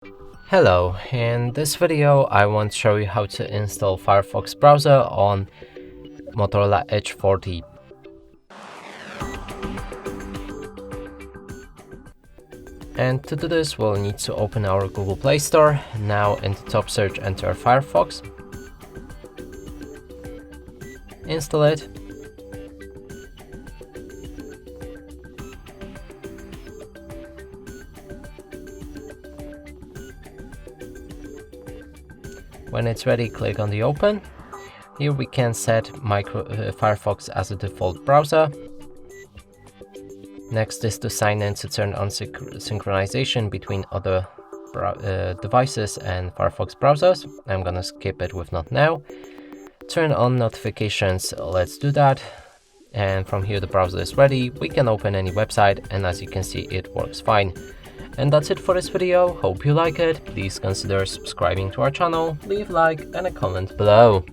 Hello, in this video I want to show you how to install Firefox browser on Motorola Edge 40. And to do this we'll need to open our Google Play Store. Now in the top search enter Firefox, install it, when it's ready click on the open. Here we can set Firefox as a default browser. Next is to sign in to turn on synchronization between other devices and Firefox browsers. I'm gonna skip it with not now. Turn on notifications, let's do that. And from here the browser is ready, we can open any website, and as you can see it works fine. And that's it for this video, hope you like it. Please consider subscribing to our channel, leave a like and a comment below.